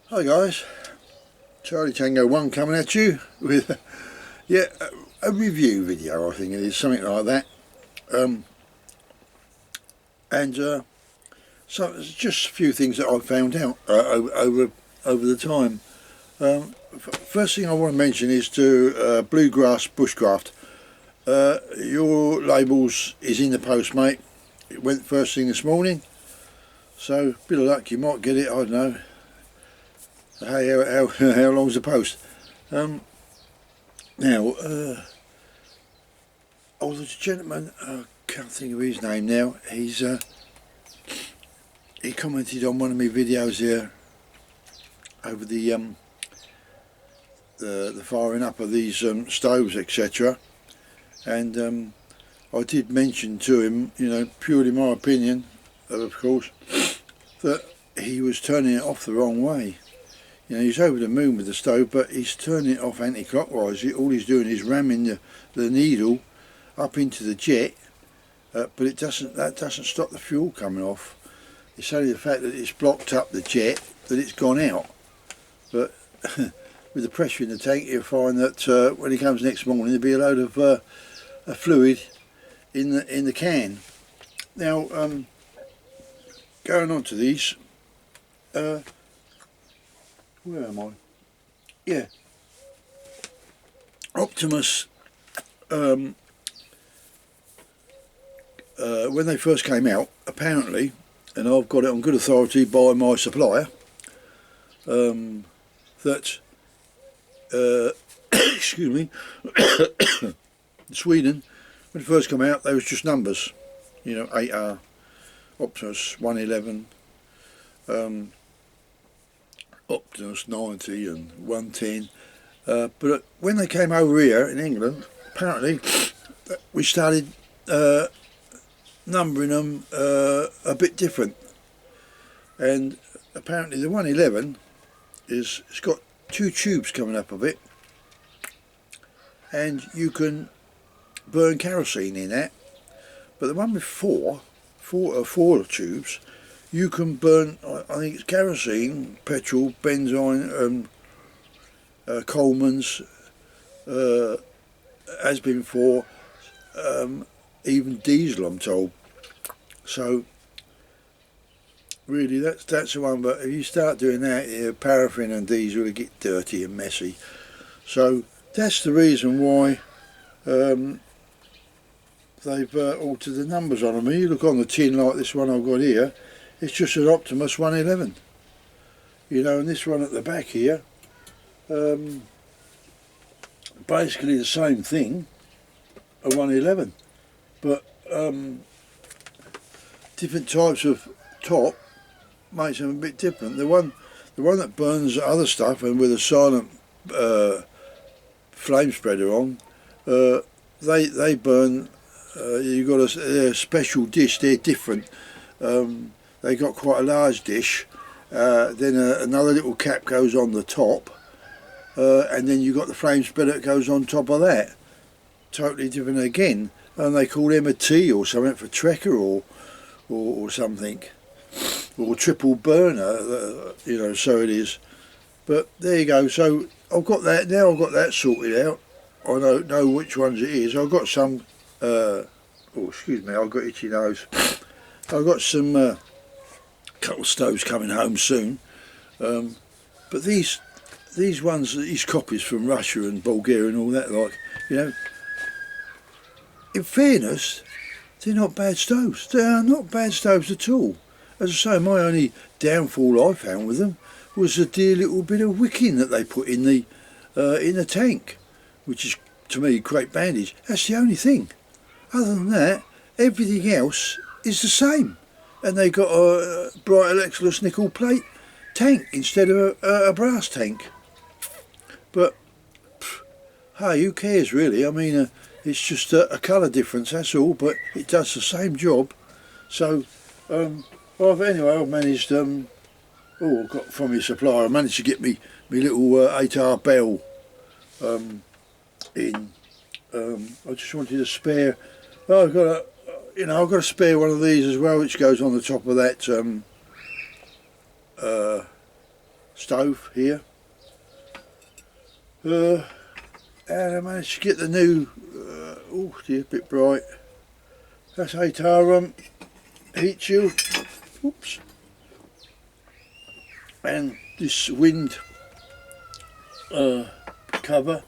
Hi guys, Charlie Tango 1 coming at you with a review video. I think it is something like that, and so it's just a few things that I've found out over the time. First thing I want to mention is to Bluegrass Bushcraft. Your labels is in the post, mate. It went first thing this morning, so bit of luck you might get it. I don't know. Hey, how long's the post? Now, oh, there's a gentleman, I can't think of his name now. He commented on one of my videos here over the firing up of these stoves, etc. And I did mention to him, purely my opinion, of course, that he was turning it off the wrong way. He's over the moon with the stove, but he's turning it off anti-clockwise. All he's doing is ramming the needle up into the jet, but that doesn't stop the fuel coming off. It's only the fact that it's blocked up the jet that it's gone out. But with the pressure in the tank, you'll find that when he comes next morning, there'll be a load of fluid in the can. Now, going on to these. Where am I? Yeah. Optimus, when they first came out, apparently, and I've got it on good authority by my supplier, that, excuse me, in Sweden, when it first came out, they was just numbers. 8R, Optimus 111, Optimus 90 and 110, but when they came over here in England, apparently we started numbering them a bit different, and apparently the 111 it's got two tubes coming up of it, and you can burn kerosene in that, but the one with four tubes, you can burn, I think it's kerosene, petrol, benzene, Coleman's, has been for, even diesel, I'm told. So really that's the one, but if you start doing that, paraffin and diesel will get dirty and messy. So that's the reason why they've altered the numbers on them. You look on the tin like this one I've got here, it's just an Optimus 111, and this one at the back here, basically the same thing, a 111, but different types of top makes them a bit different. The one that burns other stuff and with a silent flame spreader on, they burn. You've got a special dish. They're different. They got quite a large dish, then another little cap goes on the top, and then you've got the flame spreader that goes on top of that. Totally different again, and they call them a T or something for Trekker or something, or triple burner, so it is. But there you go. So I've got that now. I've got that sorted out. I know which ones it is. I've got some. Oh, excuse me. I've got itchy nose. I've got some. Couple of stoves coming home soon, but these ones, these copies from Russia and Bulgaria and all that, in fairness, they're not bad stoves. They are not bad stoves at all. As I say, my only downfall I found with them was a dear little bit of wicking that they put in the tank, which is to me great bandage. That's the only thing. Other than that, everything else is the same. And they got a bright Electrolux nickel plate tank instead of a brass tank. But hey, who cares really? I mean, it's just a colour difference, that's all. But it does the same job. So, I've managed. I got from your supplier. I managed to get me little 8R bell in. I just wanted a spare. I've got a spare one of these as well, which goes on the top of that stove here. And I managed to get the new, oh dear, a bit bright. That's ATAR heat shield. Oops. And this wind cover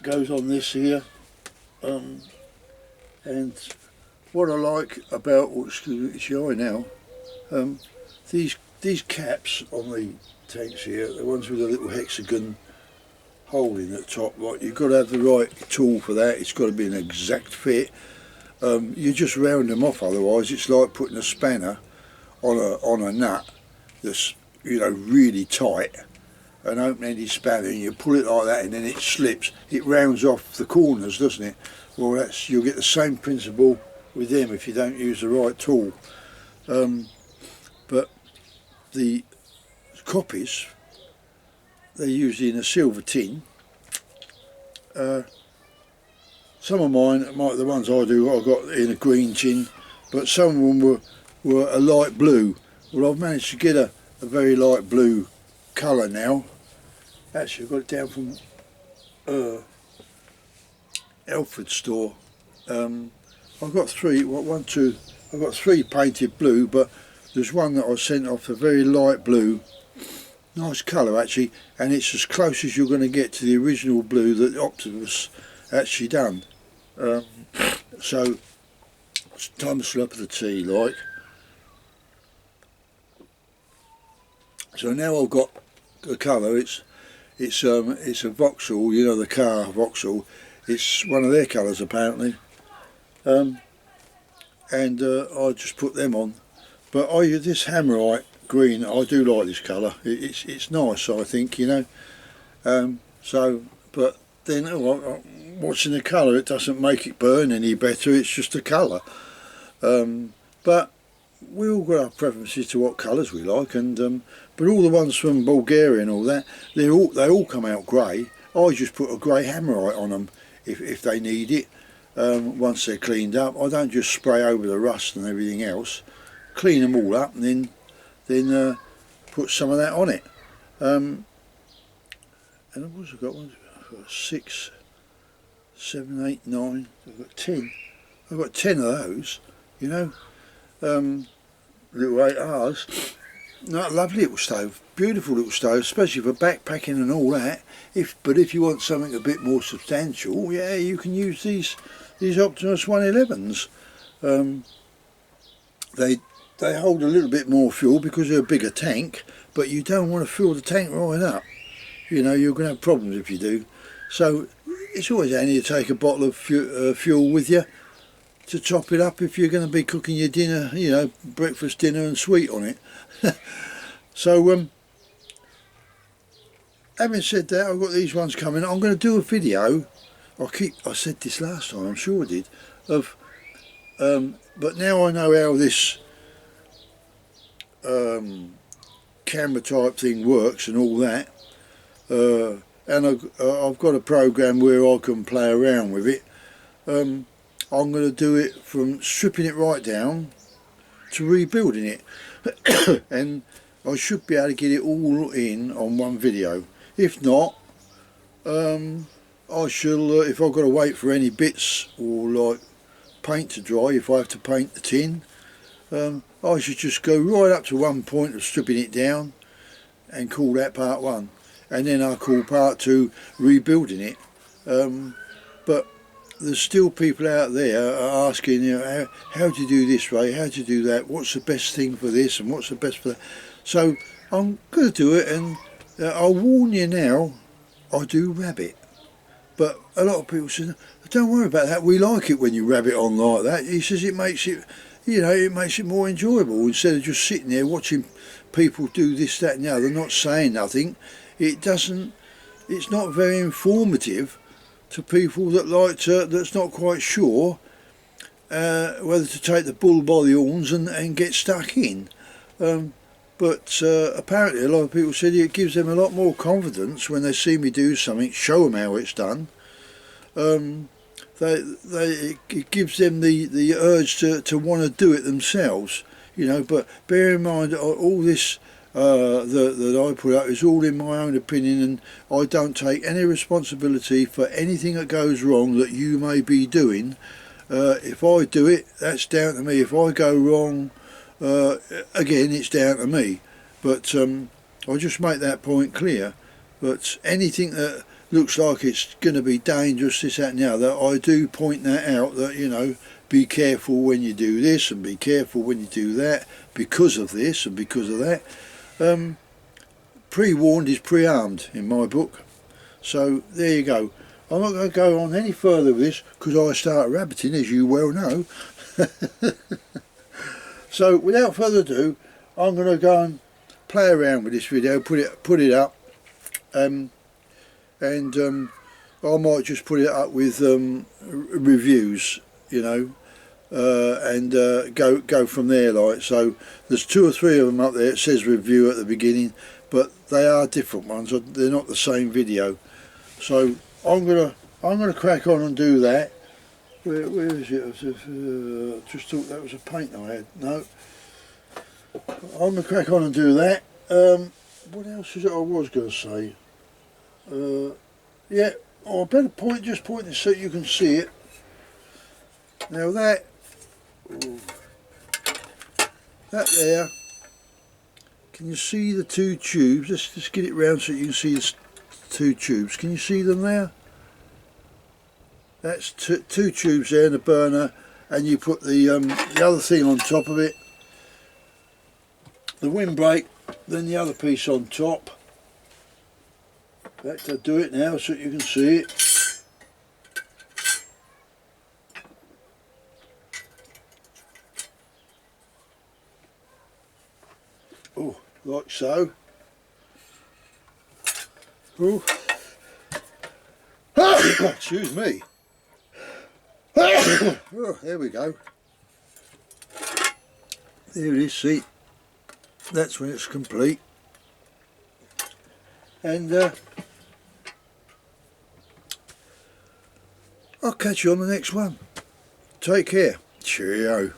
goes on this here. And what I like about, oh, excuse me, it's your eye now. These caps on the tanks here, the ones with a little hexagon hole in the top, right, you've got to have the right tool for that. It's got to be an exact fit. You just round them off, otherwise it's like putting a spanner on a nut that's, you know, really tight, an open-ended spanner, and you pull it like that and then it slips. It rounds off the corners, doesn't it? Well, you'll get the same principle with them if you don't use the right tool. But the copies, they're usually in a silver tin. Some of mine, the ones I do, I got in a green tin, but some of them were a light blue. Well, I've managed to get a very light blue colour now. Actually, I got it down from Alfred store. I've got three, I've got three painted blue, but there's one that I sent off, a very light blue. Nice colour actually, and it's as close as you're going to get to the original blue that Optimus actually done. So it's time to slurp of the tea, like. So now I've got the colour. It's a Vauxhall, you know, the car Vauxhall. It's one of their colours apparently, and I just put them on. But this Hammerite green, I do like this colour. It's nice, I think, you know. So, but then watching the colour, it doesn't make it burn any better. It's just a colour. But we all got our preferences to what colours we like, and but all the ones from Bulgaria and all that, they all come out grey. I just put a grey Hammerite on them if they need it. Once they're cleaned up, I don't just spray over the rust and everything else. Clean them all up and then put some of that on it. And I've also got one, I've got 6, 7, 8, 9, I've got 10. I've got 10 of those, you know. Little 8Rs. No, lovely little stove, beautiful little stove, especially for backpacking and all that. But if you want something a bit more substantial, yeah, you can use these Optimus 111s. They hold a little bit more fuel because they're a bigger tank, but you don't want to fill the tank right up. You know, you're going to have problems if you do. So it's always handy to take a bottle of fuel with you to top it up if you're going to be cooking your dinner, you know, breakfast, dinner and sweet on it. So having said that, I've got these ones coming. I'm going to do a video. I said this last time, I'm sure I did, of but now I know how this camera type thing works and all that, and I've got a program where I can play around with it. I'm going to do it from stripping it right down to rebuilding it and I should be able to get it all in on one video. If not, I shall, if I've got to wait for any bits or like paint to dry, if I have to paint the tin, I should just go right up to one point of stripping it down and call that part one, and then I'll call part two rebuilding it. But there's still people out there are asking, you know, how do you do this, Ray? How do you do that? What's the best thing for this and what's the best for that? So I'm going to do it, and I'll warn you now, I do rabbit. But a lot of people say, don't worry about that, we like it when you rabbit on like that. He says it makes it, you know, it makes it more enjoyable instead of just sitting there watching people do this, that and the other, not saying nothing. It's not very informative to people that that's not quite sure whether to take the bull by the horns and get stuck in. But apparently a lot of people said it gives them a lot more confidence when they see me do something, show them how it's done. It gives them the urge to want to do it themselves, you know. But bear in mind, all this that I put up is all in my own opinion, and I don't take any responsibility for anything that goes wrong that you may be doing. If I do it, that's down to me. If I go wrong, again, it's down to me. But I'll just make that point clear. But anything that looks like it's going to be dangerous, this, that and the other, I do point that out, that, you know, be careful when you do this and be careful when you do that, because of this and because of that. Pre-warned is pre-armed in my book. So there you go. I'm not going to go on any further with this because I start rabbiting, as you well know. So without further ado, I'm going to go and play around with this video, put it up, and I might just put it up with reviews, you know, and go from there. Like, so there's 2 or 3 of them up there. It says review at the beginning, but they are different ones. They're not the same video. So I'm gonna crack on and do that. Where is it? Just thought that was a paint I had. No, I'm gonna crack on and do that. What else is it I was gonna say? Yeah, I better point this so you can see it. Now that there, can you see the 2 tubes? Let's just get it round so you can see the 2 tubes. Can you see them there? That's 2 tubes there in the burner, and you put the other thing on top of it, the windbreak, then the other piece on top. Let's do it now so you can see it. Oh, like so. Oh. Excuse me. Oh, there we go. There it is, see. That's when it's complete. And I'll catch you on the next one. Take care. Cheerio.